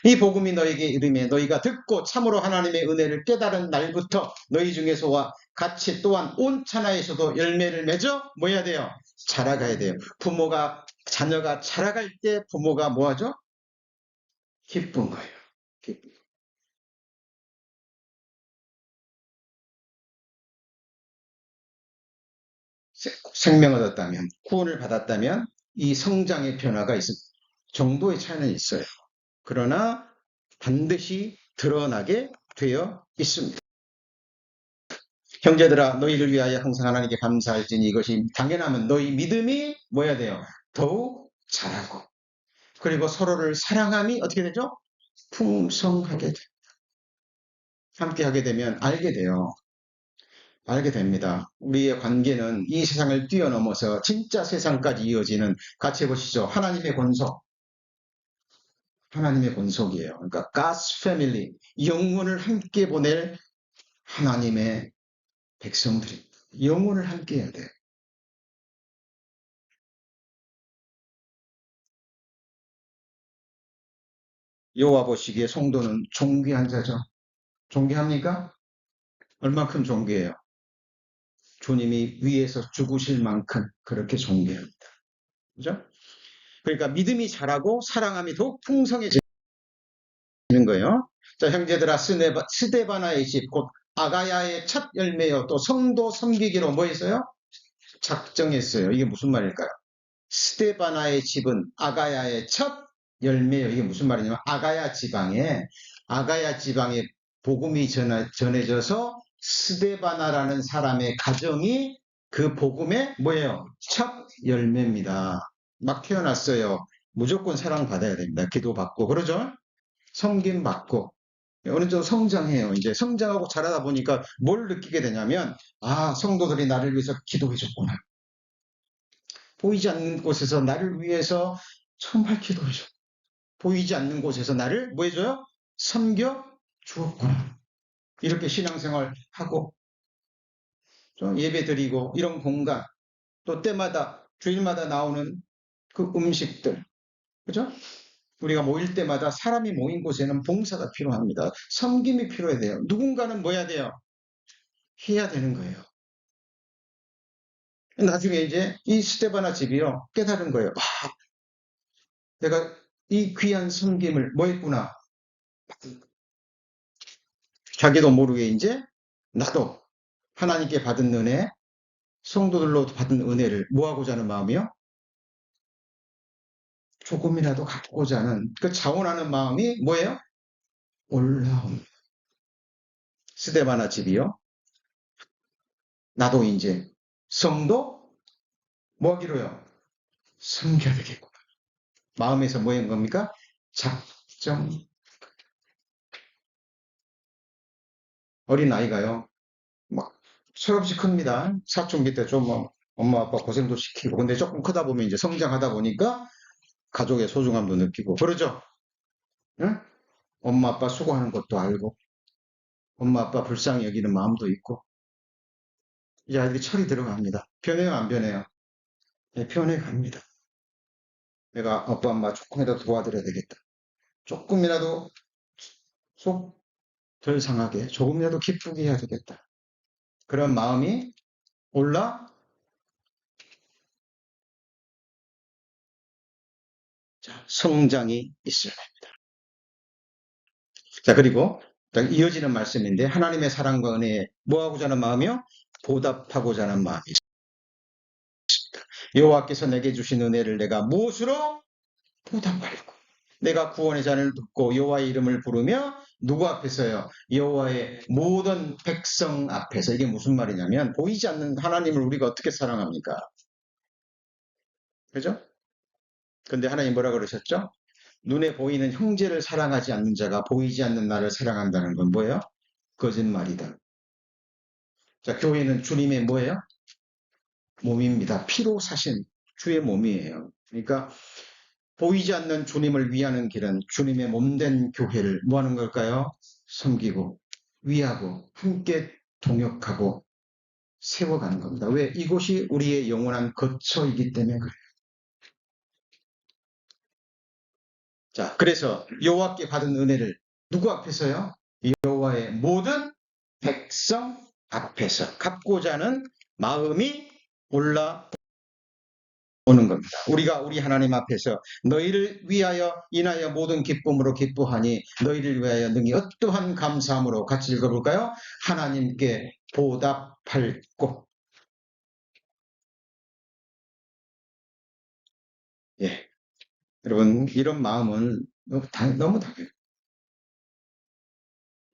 이 복음이 너에게 이름에 너희가 듣고 참으로 하나님의 은혜를 깨달은 날부터 너희 중에서와 같이 또한 온 천하에서도 열매를 맺어 뭐 해야 돼요? 자라가야 돼요. 자녀가 자라갈 때 부모가 뭐 하죠? 기쁜 거예요. 기쁜. 생명을 얻었다면, 구원을 받았다면 이 성장의 변화가 정도의 차이는 있어요. 그러나 반드시 드러나게 되어 있습니다. 형제들아 너희를 위하여 항상 하나님께 감사할지니 이것이 당연하면 너희 믿음이 뭐야 돼요? 더욱 자라고 그리고 서로를 사랑함이 어떻게 되죠? 풍성하게 돼요. 함께 하게 되면 알게 돼요. 알게 됩니다. 우리의 관계는 이 세상을 뛰어넘어서 진짜 세상까지 이어지는 같이 해보시죠. 하나님의 권속. 하나님의 권속이에요. 그러니까 God's family. 영혼을 함께 보낼 하나님의 백성들이 영혼을 함께 해야 돼요. 여호와 보시기에 성도는 존귀한 자죠. 존귀합니까? 얼만큼 존귀해요? 주님이 위에서 죽으실 만큼 그렇게 존귀합니다. 그죠? 그러니까 믿음이 자라고 사랑함이 더욱 풍성해지는 거예요. 자, 형제들아 스데바나의 집, 곧 아가야의 첫 열매요. 또 성도 섬기기로 뭐 했어요? 작정했어요. 이게 무슨 말일까요? 스데바나의 집은 아가야의 첫 열매요. 이게 무슨 말이냐면 아가야 지방에 복음이 전해져서 스데바나라는 사람의 가정이 그 복음의 뭐예요? 첫 열매입니다. 막 태어났어요. 무조건 사랑받아야 됩니다. 기도받고 그러죠? 섬김받고 어느 정도 성장해요. 이제 성장하고 자라다 보니까 뭘 느끼게 되냐면 성도들이 나를 위해서 기도해 줬구나. 보이지 않는 곳에서 나를 위해서 정말 기도해줘. 보이지 않는 곳에서 나를 뭐 해줘요? 섬겨 주었구나. 이렇게 신앙생활 하고 좀 예배 드리고 이런 공간 또 때마다 주일마다 나오는 그 음식들 그죠? 우리가 모일 때마다 사람이 모인 곳에는 봉사가 필요합니다. 섬김이 필요해야 돼요. 누군가는 뭐 해야 돼요? 해야 되는 거예요. 나중에 이제 이 스테바나 집이요 깨달은 거예요. 내가 이 귀한 섬김을 뭐 했구나. 자기도 모르게 이제 나도 하나님께 받은 은혜, 성도들로 받은 은혜를 뭐하고자 하는 마음이요? 조금이라도 갖고자 하는 그 자원하는 마음이 뭐예요? 올라옵니다. 스데바나 집이요. 나도 이제 성도 뭐 하기로요? 섬겨야 되겠구나. 마음에서 뭐인 겁니까? 작정. 어린아이가요. 막 철없이 큽니다. 사춘기 때 좀 엄마 아빠 고생도 시키고 근데 조금 크다 보면 이제 성장하다 보니까 가족의 소중함도 느끼고 그러죠. 응? 엄마 아빠 수고하는 것도 알고 엄마 아빠 불쌍히 여기는 마음도 있고 이 아이들이 철이 들어갑니다. 변해요, 안 변해요? 네, 변해갑니다. 내가 아빠, 엄마 조금이라도 도와드려야 되겠다. 조금이라도 속 덜 상하게, 조금이라도 기쁘게 해야 되겠다. 그런 마음이 올라, 자, 성장이 있어요. 자, 그리고 이어지는 말씀인데, 하나님의 사랑과 은혜에 뭐하고자 하는 마음이요? 보답하고자 하는 마음이 있습니다. 여호와께서 내게 주신 은혜를 내가 무엇으로 보답하려고? 내가 구원의 잔을 듣고 여호와의 이름을 부르며 누구 앞에서요? 여호와의 모든 백성 앞에서. 이게 무슨 말이냐면 보이지 않는 하나님을 우리가 어떻게 사랑합니까? 그죠? 근데 하나님 뭐라 그러셨죠? 눈에 보이는 형제를 사랑하지 않는 자가 보이지 않는 나를 사랑한다는 건 뭐예요? 거짓말이다. 자, 교회는 주님의 뭐예요? 몸입니다. 피로 사신 주의 몸이에요. 그러니까 보이지 않는 주님을 위하는 길은 주님의 몸된 교회를 뭐 하는 걸까요? 섬기고 위하고 함께 동역하고 세워가는 겁니다. 왜? 이곳이 우리의 영원한 거처이기 때문에 그래요. 자, 그래서 여호와께 받은 은혜를 누구 앞에서요? 여호와의 모든 백성 앞에서 갚고자 하는 마음이 올라오는 겁니다. 우리가 우리 하나님 앞에서 너희를 위하여 인하여 모든 기쁨으로 기뻐하니 너희를 위하여 능히 어떠한 감사함으로 같이 읽어볼까요? 하나님께 보답할 것. 예, 여러분 이런 마음은 너무 당연해요.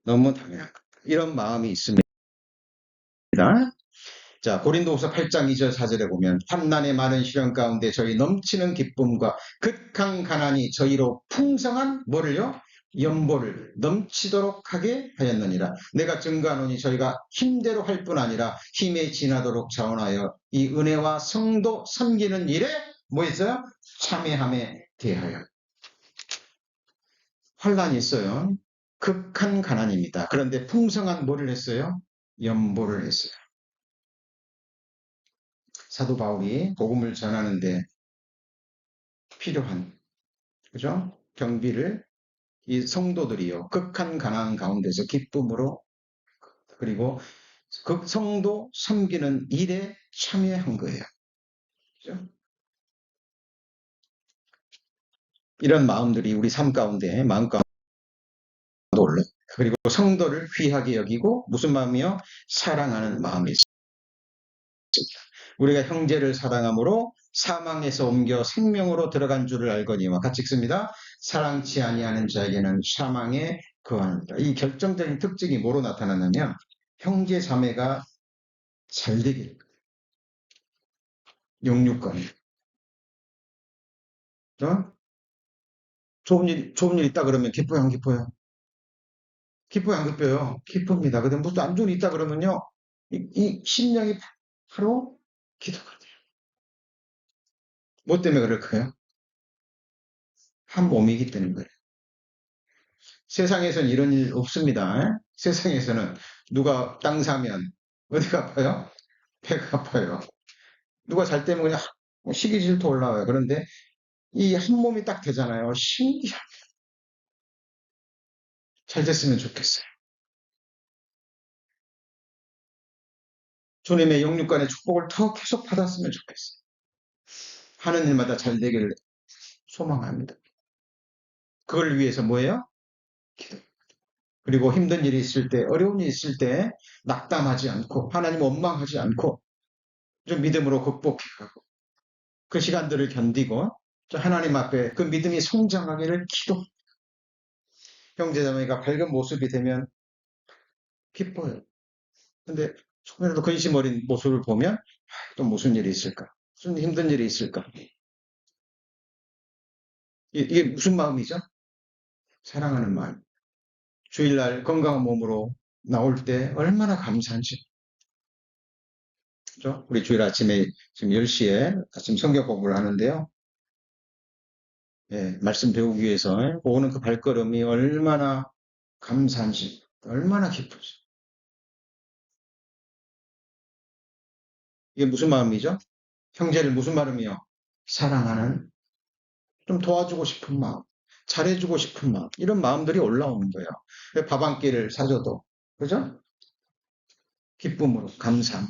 너무 당연한 겁니다. 이런 마음이 있습니다. 자, 고린도후서 8장 2절 4절에 보면 환난의 많은 시련 가운데 저희 넘치는 기쁨과 극한 가난이 저희로 풍성한 뭐를요? 연보를 넘치도록 하게 하였느니라. 내가 증거하노니 저희가 힘대로 할 뿐 아니라 힘에 지나도록 자원하여 이 은혜와 성도 섬기는 일에 뭐 있어요? 참여함에 대하여. 환난이 있어요. 극한 가난입니다. 그런데 풍성한 뭐를 했어요? 연보를 했어요. 사도 바울이 복음을 전하는데 필요한 그죠? 경비를 이 성도들이요 극한 가난 가운데서 기쁨으로 그리고 그 성도 섬기는 일에 참여한 거예요. 그죠? 이런 마음들이 우리 삶 가운데 마음 가운데 올라 그리고 성도를 귀하게 여기고 무슨 마음이요? 사랑하는 마음이 있습니다. 우리가 형제를 사랑함으로 사망에서 옮겨 생명으로 들어간 줄을 알거니와 같이 읽습니다. 사랑치 아니하는 자에게는 사망에 거하니라. 이 결정적인 특징이 뭐로 나타나냐면 형제 자매가 잘 되길 영육간 어? 좋은 일 있다 그러면 기뻐요 안 기뻐요? 기뻐요 안 기뻐요? 기쁩니다. 근데 무슨 안 좋은 일 있다 그러면요 이 심령이 바로 기도가 돼요. 뭐 때문에 그럴까요? 한 몸이기 때문에 그래요. 세상에서는 이런 일 없습니다. 세상에서는 누가 땅 사면 어디가 아파요? 배가 아파요. 누가 잘 때면 그냥 식이 질투 올라와요. 그런데 이 한 몸이 딱 되잖아요. 신기하게 잘 됐으면 좋겠어요. 주님의 영육간의 축복을 더 계속 받았으면 좋겠어요. 하는 일마다 잘 되기를 소망합니다. 그걸 위해서 뭐예요? 기도. 그리고 힘든 일이 있을 때, 어려운 일이 있을 때 낙담하지 않고 하나님 원망하지 않고 좀 믿음으로 극복해가고 그 시간들을 견디고 하나님 앞에 그 믿음이 성장하기를 기도. 형제자매가 밝은 모습이 되면 기뻐요. 근데 조금이라도 근심 어린 모습을 보면 또 무슨 일이 있을까? 무슨 힘든 일이 있을까? 이게 무슨 마음이죠? 사랑하는 마음. 주일날 건강한 몸으로 나올 때 얼마나 감사한지. 그죠? 우리 주일 아침에 지금 10시에 아침 성경 공부를 하는데요. 예, 말씀 배우기 위해서 오는 그 발걸음이 얼마나 감사한지, 얼마나 기쁘지. 이게 무슨 마음이죠? 형제를 무슨 마음이요? 사랑하는, 좀 도와주고 싶은 마음, 잘해주고 싶은 마음, 이런 마음들이 올라오는 거예요. 밥 한 끼를 사줘도, 그죠? 기쁨으로, 감사.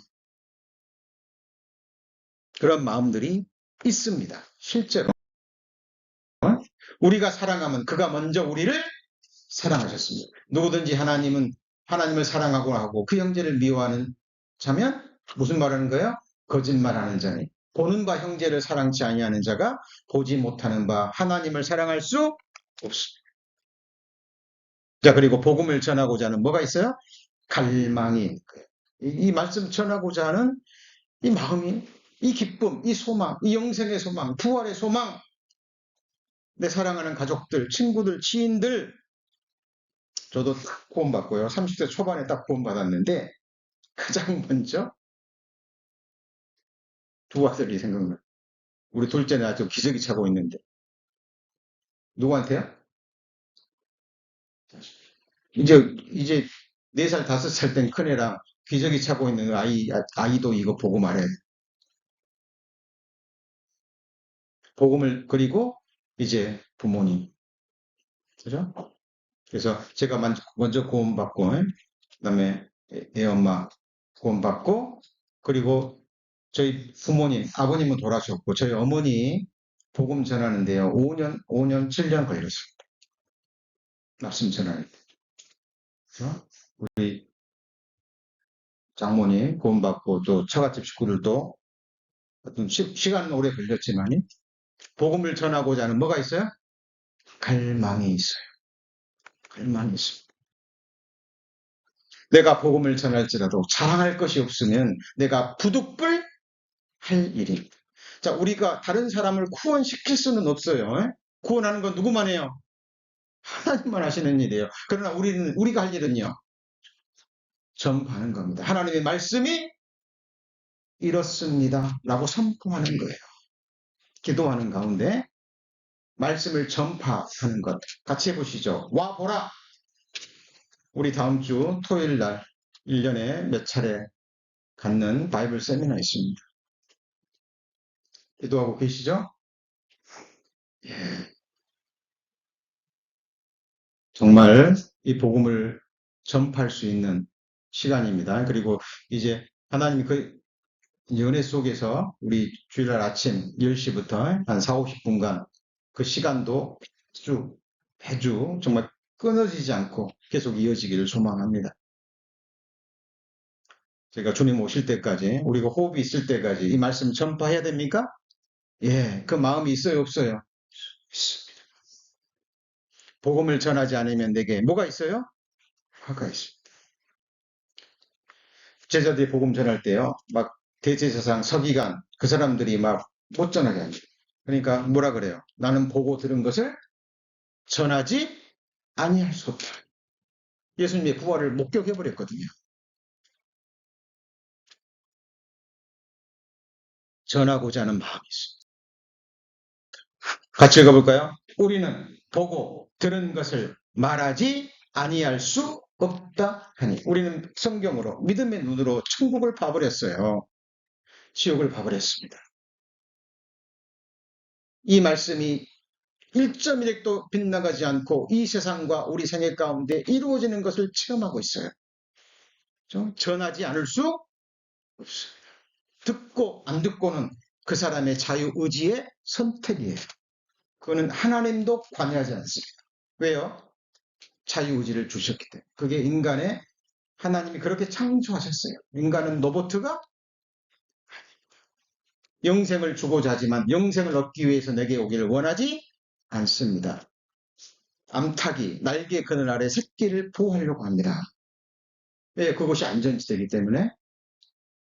그런 마음들이 있습니다. 실제로. 우리가 사랑하면 그가 먼저 우리를 사랑하셨습니다. 누구든지 하나님을 사랑하고 하고 그 형제를 미워하는 자면 무슨 말하는 거예요? 거짓말하는 자니. 보는 바 형제를 사랑치 아니하는 자가 보지 못하는 바 하나님을 사랑할 수 없습니다. 자, 그리고 복음을 전하고자 하는 뭐가 있어요? 갈망이 있는 거예요. 이 말씀 전하고자 하는 이 마음이, 이 기쁨, 이 소망, 이 영생의 소망, 부활의 소망, 내 사랑하는 가족들, 친구들, 지인들, 저도 딱 구원받고요. 30대 초반에 딱 구원받았는데 가장 먼저 두 아들이 생각나요. 우리 둘째는 아주 기저귀 차고 있는데 누구한테요? 이제 4살, 5살 된 큰애랑 기저귀 차고 있는 아이도 이거 보고 말해. 복음을, 그리고 이제 부모님. 그죠? 그래서 제가 먼저 구원받고, 그다음에 애 엄마 구원받고, 그리고 저희 부모님, 아버님은 돌아가셨고, 저희 어머니 복음 전하는데요. 5년, 7년 걸렸습니다. 말씀 전하는데. 그죠? 우리 장모님 구원받고, 또 처갓집 식구들도 어떤 시간은 오래 걸렸지만, 복음을 전하고자 하는 뭐가 있어요? 갈망이 있어요. 갈망이 있습니다. 내가 복음을 전할지라도 자랑할 것이 없으면 내가 부득불 할 일입니다. 자, 우리가 다른 사람을 구원시킬 수는 없어요. 구원하는 건 누구만 해요? 하나님만 하시는 일이에요. 그러나 우리가 할 일은요, 전파하는 겁니다. 하나님의 말씀이 이렇습니다. 라고 선포하는 거예요. 기도하는 가운데 말씀을 전파하는 것. 같이 해보시죠. 와 보라. 우리 다음 주 토요일 날 1년에 몇 차례 갖는 바이블 세미나 있습니다. 기도하고 계시죠? 예. 정말 이 복음을 전파할 수 있는 시간입니다. 그리고 이제 하나님 그 연애 속에서 우리 주일날 아침 10시부터 한 4, 50분간 그 시간도 매주 정말 끊어지지 않고 계속 이어지기를 소망합니다. 제가 주님 오실 때까지, 우리가 호흡이 있을 때까지 이 말씀 전파해야 됩니까? 예, 그 마음이 있어요, 없어요? 있습니다. 복음을 전하지 않으면 내게 뭐가 있어요? 화가 있습니다. 제자들이 복음 전할 때요, 막 대제사장, 서기관, 그 사람들이 막 못 전하게 합니다. 그러니까 뭐라 그래요? 나는 보고 들은 것을 전하지 아니할 수 없다. 예수님의 부활을 목격해버렸거든요. 전하고자 하는 마음이 있습니다. 같이 읽어볼까요? 우리는 보고 들은 것을 말하지 아니할 수 없다 하니, 우리는 성경으로 믿음의 눈으로 천국을 봐버렸어요. 지옥을 봐버렸습니다. 이 말씀이 1.1핵도 빗나가지 않고 이 세상과 우리 생애 가운데 이루어지는 것을 체험하고 있어요. 전하지 않을 수 없습니다. 듣고 안 듣고는 그 사람의 자유의지의 선택이에요. 그거는 하나님도 관여하지 않습니다. 왜요? 자유의지를 주셨기 때문에. 그게 인간의, 하나님이 그렇게 창조하셨어요. 인간은 로봇가 영생을 주고자 하지만 영생을 얻기 위해서 내게 오기를 원하지 않습니다. 암탉이 날개 그늘 아래 새끼를 보호하려고 합니다. 왜? 그것이 안전지대이기 때문에.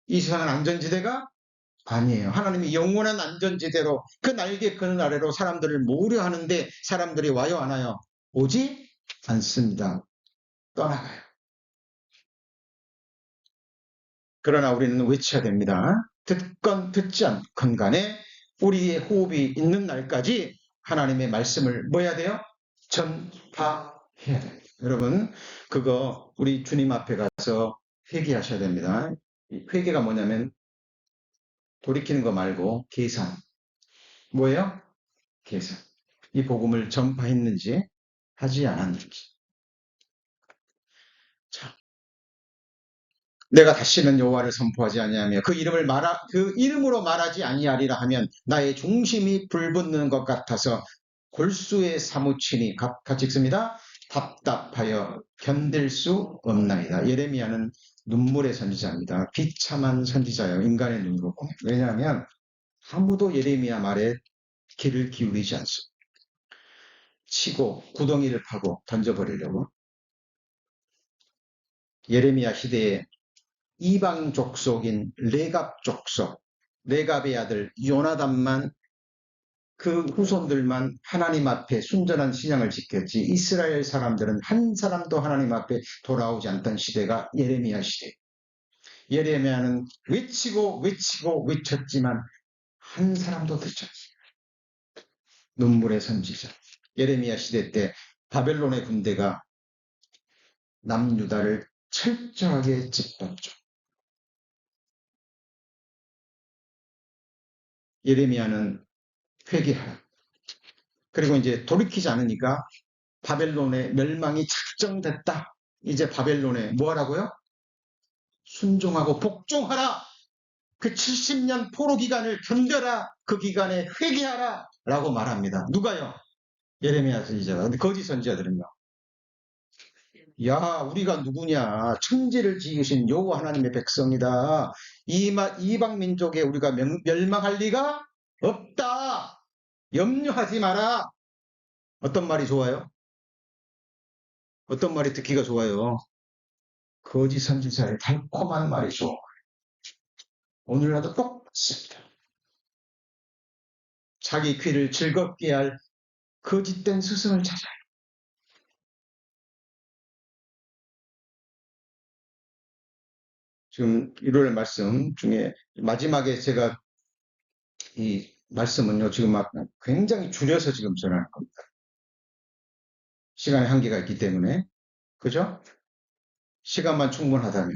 이 세상은 안전지대가 아니에요. 하나님이 영원한 안전지대로 그 날개 그늘 아래로 사람들을 모으려 하는데 사람들이 와요, 안 와요? 오지 않습니다. 떠나가요. 그러나 우리는 외쳐야 됩니다. 듣건 듣지 않건 간에 우리의 호흡이 있는 날까지 하나님의 말씀을 뭐 해야 돼요? 전파해야 돼요. 여러분, 그거 우리 주님 앞에 가서 회개하셔야 됩니다. 회개가 뭐냐면 돌이키는 거 말고 계산. 뭐예요? 계산. 이 복음을 전파했는지 하지 않았는지. 자, 내가 다시는 여호와를 선포하지 아니하며 그 이름으로 말하지 아니하리라 하면 나의 중심이 불붙는 것 같아서 골수에 사무치니 같이 읽습니다. 답답하여 견딜 수 없나이다. 예레미야는 눈물의 선지자입니다. 비참한 선지자예요. 인간의 눈으로 보면. 왜냐하면 아무도 예레미야 말에 귀를 기울이지 않습니다. 치고 구덩이를 파고 던져버리려고. 예레미야 시대에 이방 족속인 레갑 족속, 레갑의 아들 요나단만 그 후손들만 하나님 앞에 순전한 신앙을 지켰지 이스라엘 사람들은 한 사람도 하나님 앞에 돌아오지 않던 시대가 예레미야 시대. 예레미야는 외치고 외쳤지만 한 사람도 듣지 않습니다. 눈물의 선지자. 예레미야 시대 때 바벨론의 군대가 남유다를 철저하게 짓밟죠. 예레미야는 회개하라. 그리고 이제 돌이키지 않으니까 바벨론의 멸망이 작정됐다. 이제 바벨론에 뭐 하라고요? 순종하고 복종하라. 그 70년 포로 기간을 견뎌라. 그 기간에 회개하라. 라고 말합니다. 누가요? 예레미야 선지자가. 근데 거짓 선지자들은요. 야, 우리가 누구냐? 천지를 지으신 여호와 하나님의 백성이다. 이방 민족에 우리가 멸망할 리가 없다. 염려하지 마라. 어떤 말이 좋아요? 어떤 말이 듣기가 좋아요? 거짓 선지자의 달콤한 말이죠. 오늘날도 똑같습니다. 자기 귀를 즐겁게 할 거짓된 스승을 찾아요. 지금 일요일 말씀 중에 마지막에 제가 이 말씀은요, 지금 막 굉장히 줄여서 지금 전하는 겁니다. 시간의 한계가 있기 때문에. 그죠? 시간만 충분하다면.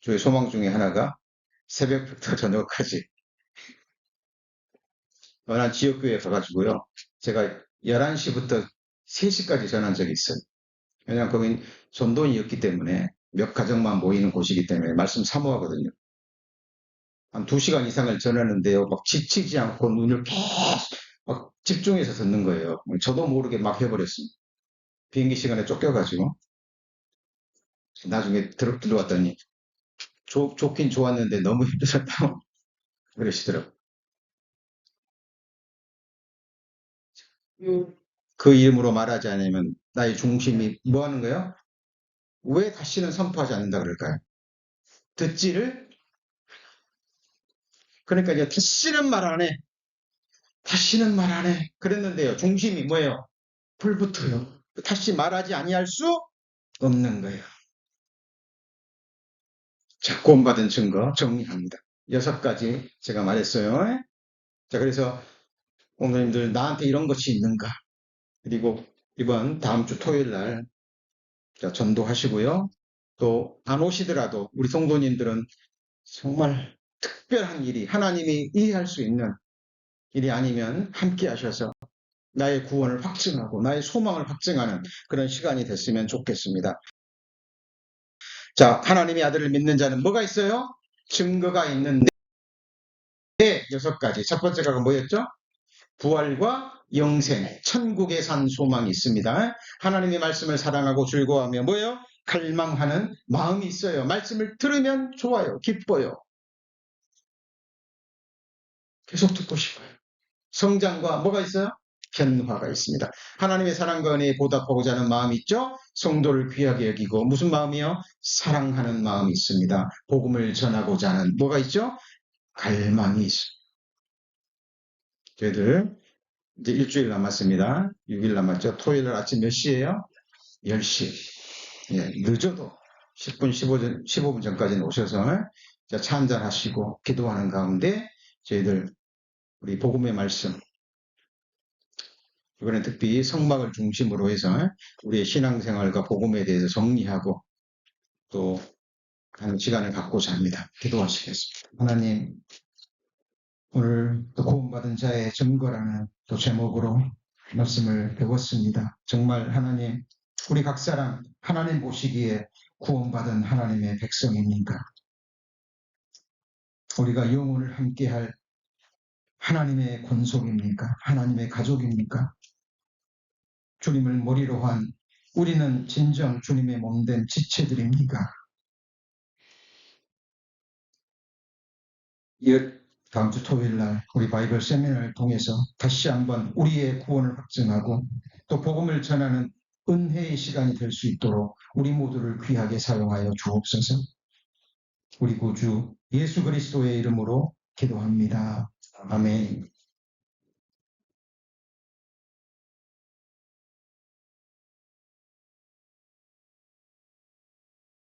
저의 소망 중에 하나가 새벽부터 저녁까지 어느 지역교회에 가가지고요. 제가 11시부터 3시까지 전한 적이 있어요. 왜냐하면 거긴 전돈이었기 때문에 몇 가정만 모이는 곳이기 때문에 말씀 사모하거든요. 한 2시간 이상을 전하는데요. 막 지치지 않고 눈을 계속 막 집중해서 듣는 거예요. 저도 모르게 막 해버렸습니다. 비행기 시간에 쫓겨가지고 나중에 들어왔더니 좋긴 좋았는데 너무 힘드셨다고 그러시더라고요. 그 이름으로 말하지 않으면 나의 중심이 뭐 하는 거예요? 왜 다시는 선포하지 않는다 그럴까요? 듣지를 그러니까 이제 다시는 말 안 해. 다시는 말 안 해. 그랬는데요. 중심이 뭐예요? 불붙어요. 다시 말하지 아니할 수 없는 거예요. 자, 구원받은 증거 정리합니다. 6가지 제가 말했어요. 자, 그래서 오늘님들 나한테 이런 것이 있는가? 그리고 이번 다음 주 토요일 날 전도하시고요. 또 안 오시더라도 우리 성도님들은 정말 특별한 일이 하나님이 이해할 수 있는 일이 아니면 함께 하셔서 나의 구원을 확증하고 나의 소망을 확증하는 그런 시간이 됐으면 좋겠습니다. 자, 하나님의 아들을 믿는 자는 뭐가 있어요? 증거가 있는데 6가지. 첫 번째가 뭐였죠? 부활과 영생, 천국에 산 소망이 있습니다. 하나님의 말씀을 사랑하고 즐거워하며 뭐예요? 갈망하는 마음이 있어요. 말씀을 들으면 좋아요. 기뻐요. 계속 듣고 싶어요. 성장과 뭐가 있어요? 변화가 있습니다. 하나님의 사랑과 은혜에 보답하고자 하는 마음이 있죠? 성도를 귀하게 여기고 무슨 마음이요? 사랑하는 마음이 있습니다. 복음을 전하고자 하는 뭐가 있죠? 갈망이 있습니다. 저희들 이제 일주일 남았습니다. 6일 남았죠? 토요일 날 아침 몇 시예요? 10시. 예, 늦어도 10분, 15분 전까지는 오셔서 차 한잔 하시고 기도하는 가운데 저희들 우리 복음의 말씀 이번에 특히 성막을 중심으로 해서 우리의 신앙생활과 복음에 대해서 정리하고 또 하는 시간을 갖고자 합니다. 기도하시겠습니다. 하나님, 오늘 또 구원받은 자의 증거라는 또 제목으로 말씀을 배웠습니다. 정말 하나님, 우리 각 사람 하나님 보시기에 구원받은 하나님의 백성입니까? 우리가 영혼을 함께할 하나님의 권속입니까? 하나님의 가족입니까? 주님을 머리로 한 우리는 진정 주님의 몸된 지체들입니까? 다음 주 토요일 날 우리 바이블 세미나를 통해서 다시 한번 우리의 구원을 확증하고 또 복음을 전하는 은혜의 시간이 될 수 있도록 우리 모두를 귀하게 사용하여 주옵소서. 우리 구주 예수 그리스도의 이름으로 기도합니다. 아멘.